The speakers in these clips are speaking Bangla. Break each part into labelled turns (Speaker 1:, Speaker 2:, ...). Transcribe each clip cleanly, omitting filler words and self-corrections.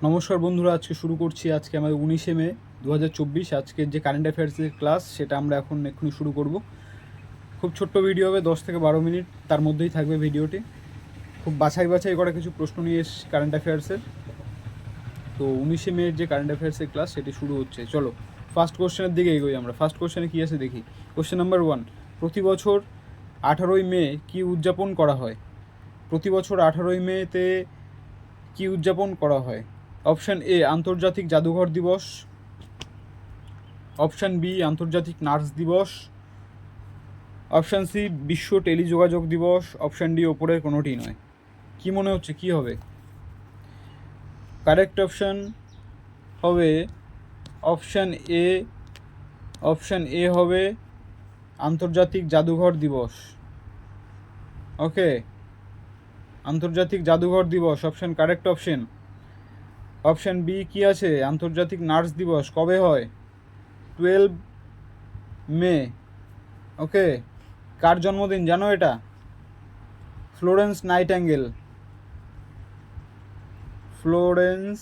Speaker 1: নমস্কার বন্ধুরা, আজকে শুরু করছি। আজকে আমাদের 19 মে 2024। আজকের যে কারেন্ট অ্যাফেয়ার্সের ক্লাস সেটা আমরা এক্ষুনি শুরু করব। খুব ছোট্ট ভিডিও হবে, 10 থেকে 12 মিনিট, তার মধ্যেই থাকবে ভিডিওটি। খুব বাছাই করা কিছু প্রশ্ন নিয়ে এসেছি কারেন্ট অ্যাফেয়ার্সের। তো 19 মে যে কারেন্ট অ্যাফেয়ার্সের ক্লাস সেটি শুরু হচ্ছে। চলো ফার্স্ট কোশ্চেনের দিকে এগোই আমরা। ফার্স্ট কোশ্চেনে কী আছে দেখি। কোশ্চেন নাম্বার 1, প্রতি বছর 18ই মে কী উদযাপন করা হয়? প্রতি বছর 18ই মেতে কী উদযাপন করা হয়? অপশান এ আন্তর্জাতিক জাদুঘর দিবস, অপশান বি আন্তর্জাতিক নার্স দিবস, অপশান সি বিশ্ব টেলিযোগাযোগ দিবস, অপশান ডি ওপরের কোনোটি নয়। কি মনে হচ্ছে কি হবে? কারেক্ট অপশান হবে অপশান এ। অপশান এ হবে আন্তর্জাতিক জাদুঘর দিবস। ওকে, আন্তর্জাতিক জাদুঘর দিবস option correct option. Option B কি আছে? আন্তর্জাতিক নার্স দিবস কবে হয়? 12 মে। ওকে, কার জন্মদিন জানো এটা? Florence nightingale. Florence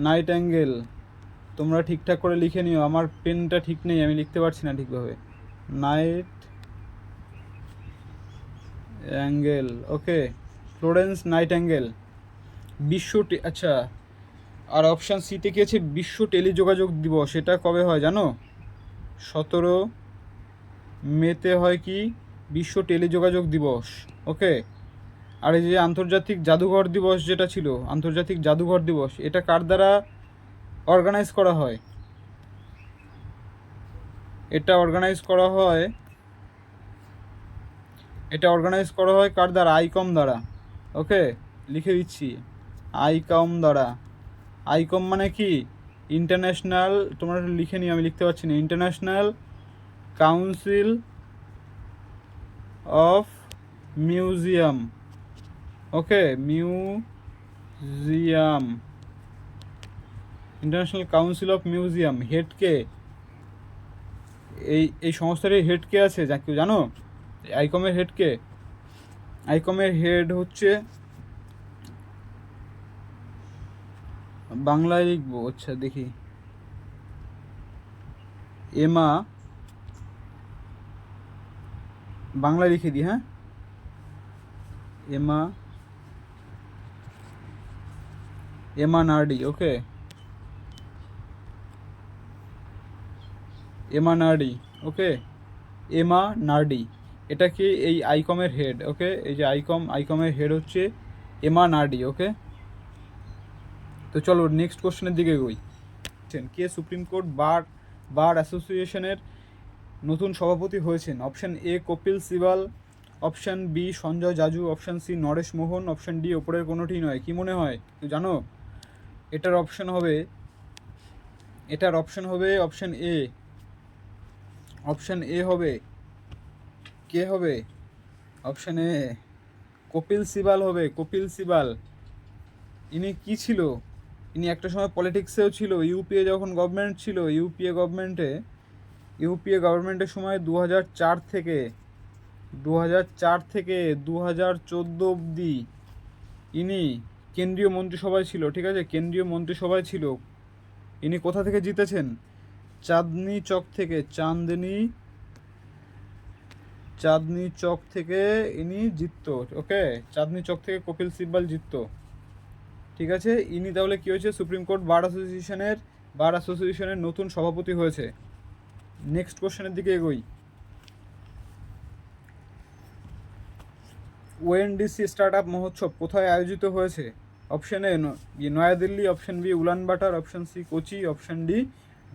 Speaker 1: nightingale. তোমরা ঠিকঠাক করে লিখে নিও, আমার পেনটা ঠিক নেই, আমি লিখতে পারছি না ঠিকভাবে। নাইটিঙ্গেল। ওকে, ফ্লোরেন্স নাইটিঙ্গেল। আচ্ছা, আর অপশান সিতে কি আছে? বিশ্ব টেলিযোগাযোগ দিবস, এটা কবে হয় জানো? 17 মেতে হয় কি? বিশ্ব টেলিযোগাযোগ দিবস। ওকে, আর এই যে আন্তর্জাতিক জাদুঘর দিবস যেটা ছিল, আন্তর্জাতিক জাদুঘর দিবস, এটা কার দ্বারা অর্গানাইজ করা হয়? এটা অর্গানাইজ করা হয় কার দ্বারা? আইকম দ্বারা। ওকে, লিখে দিচ্ছি, আইকম দ্বারা। আইকম মানে কি? ইন্টারন্যাশনাল, তোমরা লিখে নিও, আমি লিখতে পারছি না। International council of museum. Okay, museum, international council of museum. হেডকে, এই সংস্থাটির হেড কে আছে যা কেউ জানো? আইকমের হেড কে? আইকমের হেড হচ্ছে, বাংলায় লিখবো, আচ্ছা দেখি, এমা, বাংলায় লিখে দিই, হ্যাঁ, এমা নার্ডি। ওকে, এমা নার্ডি। ওকে, এমা নার্ডি, এটা কি? এই আইকমের হেড। ওকে, এই যে আইকমের হেড হচ্ছে এমা নার্ডি। ওকে, তো চলো নেক্সট কোশ্চেনের দিকে এগোই। কে সুপ্রিম কোর্ট বার অ্যাসোসিয়েশনের নতুন সভাপতি হয়েছেন? Option A Kapil Sibal, option B Sanjay Jaju, option C Naresh Mohan, option D ওপরের কোনোটি নয়। কি মনে হয়, তুই জানো? এটার অপশান হবে অপশান এ। অপশান এ হবে, কে হবে? অপশান এ কপিল সিবাল হবে। কপিল সিবাল, ইনি কি ছিল? ইনি একটা সময় পলিটিক্সেও ছিল। ইউপিএ যখন গভর্নমেন্ট ছিল, ইউপিএ গভর্নমেন্টের সময় 2004 থেকে 2014 অবধি ইনি কেন্দ্রীয় মন্ত্রিসভায় ছিল। ঠিক আছে, কেন্দ্রীয় মন্ত্রিসভায় ছিল। ইনি কোথা থেকে জিতেছেন? চাঁদনি চক থেকে ইনি জিতত। ওকে, চাঁদনি চক থেকে কপিল সিব্বাল জিতত। ঠিক আছে, ইনি তাহলে কি হয়েছে? সুপ্রিম কোর্ট বার অ্যাসোসিয়েশনের নতুন সভাপতি হয়েছে। নেক্সট কোশ্চেনের দিকে এগোই। ওএনডিসি স্টার্ট আপ মহোৎসব কোথায় আয়োজিত হয়েছে? Option A New Delhi, option B Ulaanbaatar, option C Kochi, option D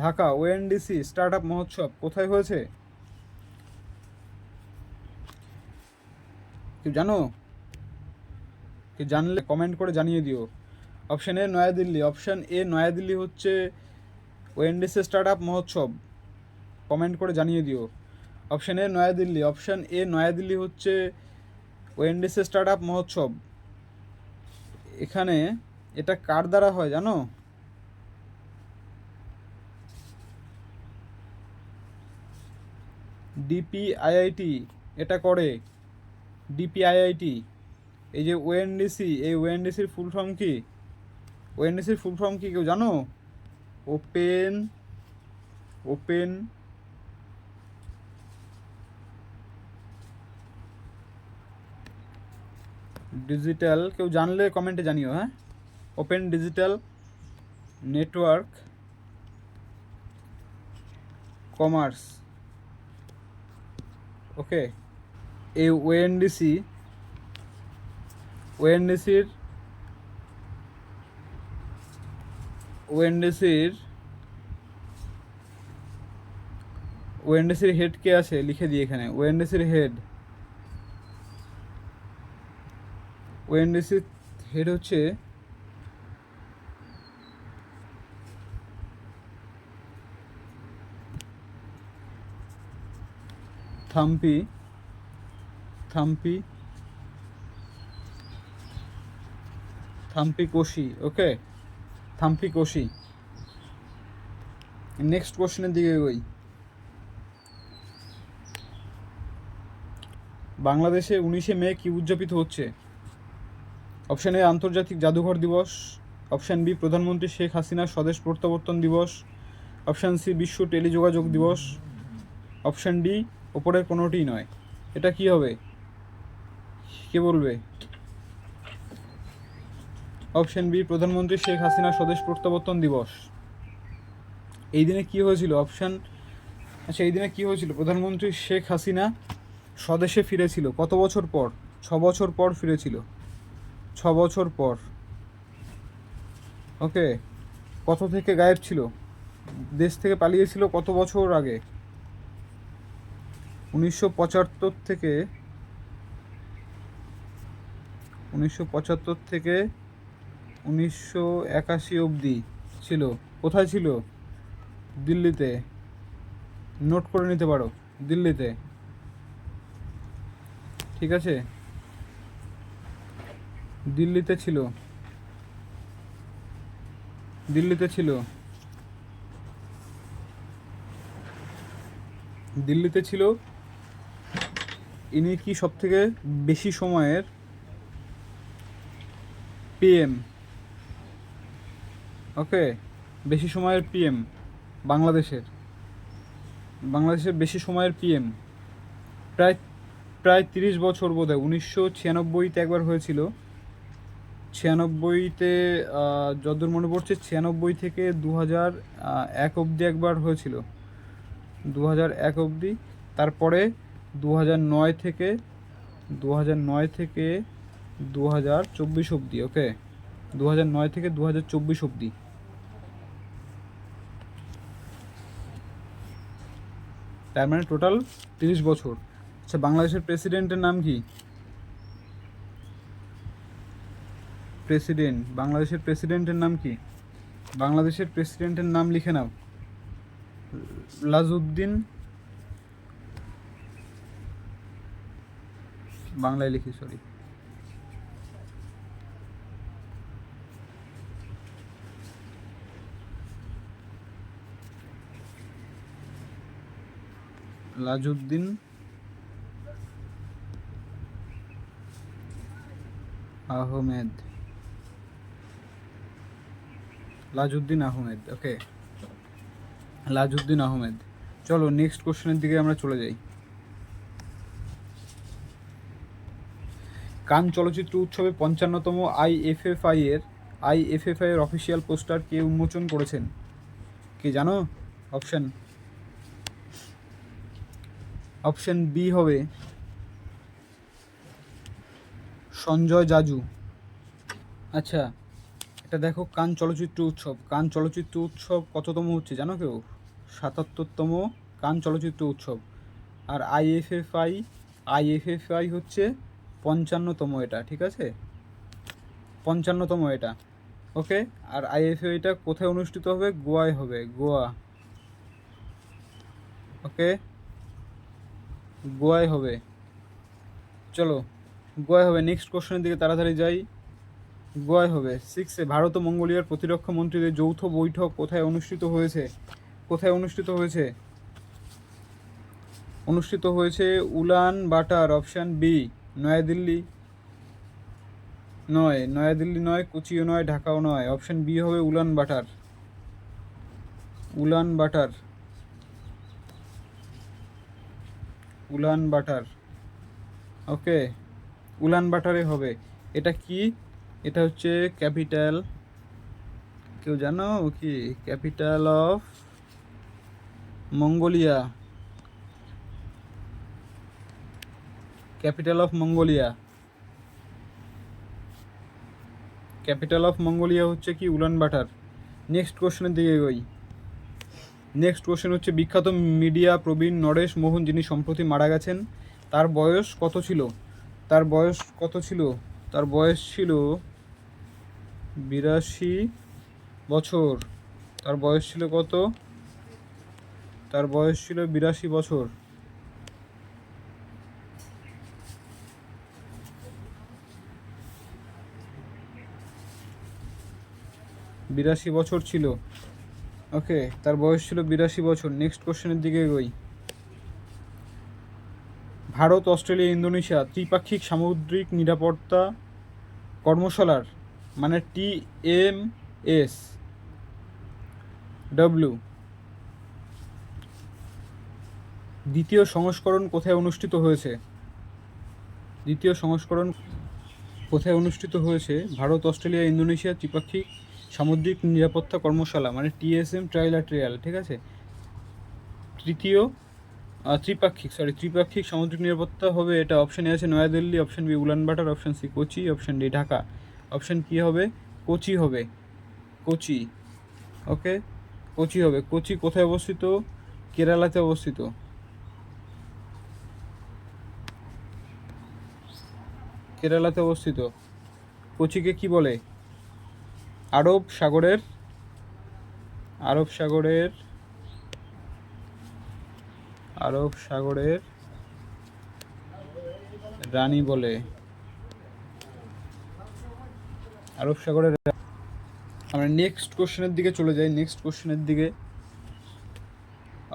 Speaker 1: Dhaka. ONDC startup মহোৎসব কোথায় হয়েছে? কেউ জানো? কেউ জানলে কমেন্ট করে জানিয়ে দিও। অপশান এ নয়াদিল্লি হচ্ছে ওএনডিসি স্টার্ট আপ মহোৎসব, কমেন্ট করে জানিয়ে দিও। অপশান এ নয়াদিল্লি হচ্ছে ওএনডিসি স্টার্ট আপ মহোৎসব। এখানে এটা কার দ্বারা হয় জানো? ডিপিআইআইটি এটা করে। ডিপিআইআইটি এই যে ওএনডিসি, এই ওএনডিসির ফুল ফর্ম কি? ওএনডিসির ফুল ফর্ম কি কেউ জানো? ওপেন ওপেন ডিজিটাল, কেউ জানলে কমেন্টে জানিও। হ্যাঁ, ওপেন ডিজিটাল নেটওয়ার্ক কমার্স। ওকে, এই ওএনডিসির হেড কে আছে লিখে দিই এখানে। ওএনডিসির হেড হচ্ছে থাম্পি কোশি। ওকে, থাম্পি কোশি। নেক্সট কোশ্চেনের দিকে এগোই। বাংলাদেশে 19শে মে কি উদযাপিত হচ্ছে? অপশান এ আন্তর্জাতিক জাদুঘর দিবস, অপশান বি প্রধানমন্ত্রী শেখ হাসিনার স্বদেশ প্রত্যাবর্তন দিবস, অপশান সি বিশ্ব টেলিযোগাযোগ দিবস, অপশান ডি ওপরের কোনোটিই নয়। এটা কি হবে, কে বলবে? অপশান বি প্রধানমন্ত্রী শেখ হাসিনার স্বদেশ প্রত্যাবর্তন দিবস। এই দিনে কি হয়েছিল? এই দিনে কি হয়েছিল? প্রধানমন্ত্রী শেখ হাসিনা স্বদেশে ফিরেছিল কত বছর পর? 6 বছর পর ফিরেছিল, 6 বছর পর। ওকে, কত থেকে গায়েব ছিল? দেশ থেকে পালিয়েছিল কত বছর আগে? 1975 থেকে 1981 অবধি ছিল। কোথায় ছিল? দিল্লিতে। নোট করে নিতে পারো, দিল্লিতে। ঠিক আছে, দিল্লিতে ছিল। ইনি কি সব থেকে বেশি সময়ের পিএম? ওকে, বেশি সময়ের পিএম বাংলাদেশের বেশি সময়ের পিএম। প্রায় 30 বছর বোধহয়। 1996-তে একবার হয়েছিল। 96-তে যতদূর মনে পড়ছে 96 থেকে 2001 অবধি একবার হয়েছিল, 2001 অবধি। তারপরে 2009 থেকে 2024 অবধি। ওকে, 2009 থেকে 2024 অবধি। তার মানে টোটাল 30 বছর। আচ্ছা, বাংলাদেশের প্রেসিডেন্টের নাম কি? বাংলাদেশের প্রেসিডেন্টের নাম কি? বাংলাদেশের প্রেসিডেন্টের নাম লিখে নাও। বাংলায় লিখি, সরি। লাজউদ্দিন আহমেদ। ওকে, লাজউদ্দিন আহমেদ। চলো নেক্সট কোশ্চেনের দিকে আমরা চলে যাই। কান চলচ্চিত্র উৎসবে 55তম আইএফএফআই এর অফিসিয়াল পোস্টার কে উন্মোচন করেছেন? কি জানো? অপশন বি হবে সঞ্জয় জাজু। আচ্ছা, এটা দেখো, কান চলচ্চিত্র উৎসব কততম হচ্ছে জানো কেউ? 77তম কান চলচ্চিত্র উৎসব। আর আইএফএফআই হচ্ছে 55তম। এটা ঠিক আছে, 55তম এটা। ওকে, আর আইএফএফআইটা কোথায় অনুষ্ঠিত হবে? গোয়ায় হবে, গোয়া। ওকে, গোয়ায় হবে। চলো, গোয়ায় হবে। নেক্সট কোশ্চেনের দিকে তাড়াতাড়ি যাই। গোয়ায় হবে। 6 ভারত ও মঙ্গোলিয়ার প্রতিরক্ষা মন্ত্রীদের যৌথ বৈঠক কোথায় অনুষ্ঠিত হয়েছে? উলান বাটার। অপশান বি নয়াদিল্লি, নয়, নয়াদিল্লি নয়, কোচিও নয়, ঢাকাও নয়। অপশন বি হবে উলান বাটার। উলান বাটার, উলান বাটার। ওকে, উলান বাটারে হবে। এটা কি? এটা হচ্ছে ক্যাপিটাল, কেউ জানো কি? Capital of Mongolia, capital of Mongolia. Capital of Mongolia হচ্ছে কি? উলান বাটার। নেক্সট কোশ্চেনের দিকে এগোই। নেক্সট কোশ্চেন হচ্ছে, বিখ্যাত মিডিয়া প্রবীণ নরেশ মোহন যিনি সম্প্রতি মারা গেছেন, তার বয়স কত ছিল? তার বয়স কত ছিল? তার বয়স ছিল 82 বছর। তার বয়স ছিল কত? তার বয়স ছিল 82 বছর। বিরাশি বছর ছিল। ওকে, তার বয়স ছিল 82 বছর। নেক্সট কোশ্চেনের দিকে এগোই। ভারত, অস্ট্রেলিয়া, ইন্দোনেশিয়া ত্রিপাক্ষিক সামুদ্রিক নিরাপত্তা কর্মশালার মানে TMSW দ্বিতীয় সংস্করণ কোথায় অনুষ্ঠিত হয়েছে? দ্বিতীয় সংস্করণ কোথায় অনুষ্ঠিত হয়েছে? ভারত, অস্ট্রেলিয়া, ইন্দোনেশিয়া ত্রিপাক্ষিক সামুদ্রিক নিরাপত্তা কর্মশালা মানে TSM ট্রাইল্যাটেরাল, ঠিক আছে। ত্রিপাক্ষিক সামুদ্রিক নিরাপত্তা হবে। এটা অপশানে আছে New Delhi, option B Ulaanbaatar, option C Kochi, option D Dhaka. Option কি হবে? কোচি হবে। কোচি। ওকে, কোচি হবে। কোচি কোথায় অবস্থিত? কেরালাতে অবস্থিত। কেরালাতে অবস্থিত। কোচিকে কি বলে? আরব সাগরের, আরব সাগরের, আরব সাগরের রানী বলে। আরব সাগরের। আমরা নেক্সট কোশ্চেনের দিকে চলে যাই। নেক্সট কোশ্চেনের দিকে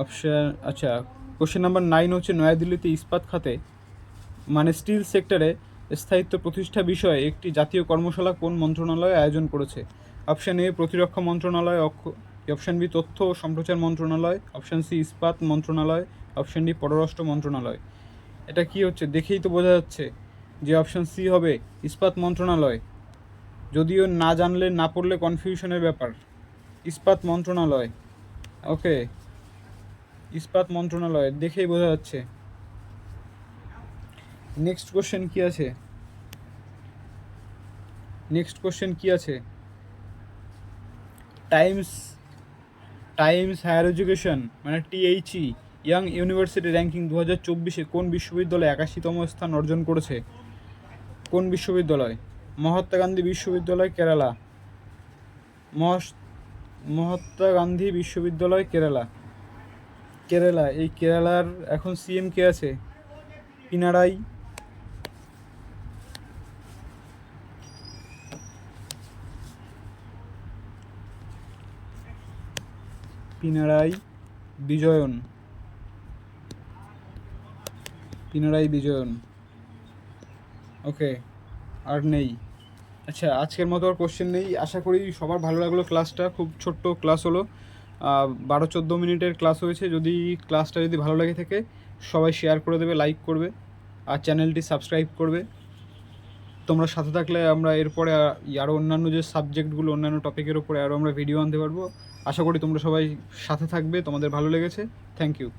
Speaker 1: অপশান, আচ্ছা, কোশ্চেন নাম্বার 9 হচ্ছে, নয়াদিল্লিতে ইস্পাত খাতে মানে স্টিল সেক্টরে স্থায়িত্ব প্রতিষ্ঠা বিষয়ে একটি জাতীয় কর্মশালা কোন মন্ত্রণালয় আয়োজন করেছে? অপশান এ প্রতিরক্ষা মন্ত্রণালয়, অপশান বি তথ্য ও সম্প্রচার মন্ত্রণালয়, অপশান সি ইস্পাত মন্ত্রণালয়, অপশান ডি পররাষ্ট্র মন্ত্রণালয়। এটা কি হচ্ছে? দেখেই তো বোঝা যাচ্ছে যে অপশান সি হবে ইস্পাত মন্ত্রণালয়। যদিও না জানলে, না পড়লে কনফিউশনের ব্যাপার। ইস্পাত মন্ত্রণালয়। ওকে, ইস্পাত মন্ত্রণালয়, দেখেই বোঝা যাচ্ছে। নেক্সট কোশ্চেন কি আছে? নেক্সট কোশ্চেন কি আছে? টাইমস হায়ার এডুকেশন মানে THE ইয়াং ইউনিভার্সিটি র্যাঙ্কিং 2024-এ কোন বিশ্ববিদ্যালয় 81তম স্থান অর্জন করেছে? কোন বিশ্ববিদ্যালয়? মহাত্মা গান্ধী বিশ্ববিদ্যালয়, কেরালা। মহাত্মা গান্ধী বিশ্ববিদ্যালয়, কেরালা। কেরালা। এই কেরালার এখন CM কে আছে? পিনারাই। পিনারাই বিজয়ন। পিনারাই বিজয়ন। ওকে, আর নেই। আচ্ছা, আজকের মতো আর কোশ্চেন নেই। আশা করি সবার ভালো লাগলো ক্লাসটা। খুব ছোট্ট ক্লাস হলো, 12-14 মিনিটের ক্লাস হয়েছে। যদি ক্লাসটা যদি ভালো লাগে থাকে, সবাই শেয়ার করে দেবে, লাইক করবে, আর চ্যানেলটি সাবস্ক্রাইব করবে। তোমরা সাথে থাকলে আমরা এরপরে আরও অন্যান্য যে সাবজেক্টগুলো, অন্যান্য টপিকের উপরে আরও আমরা ভিডিও আনতে পারবো। আশা করি তোমরা সবাই সাথে থাকবে, তোমাদের ভালো লেগেছে। Thank you.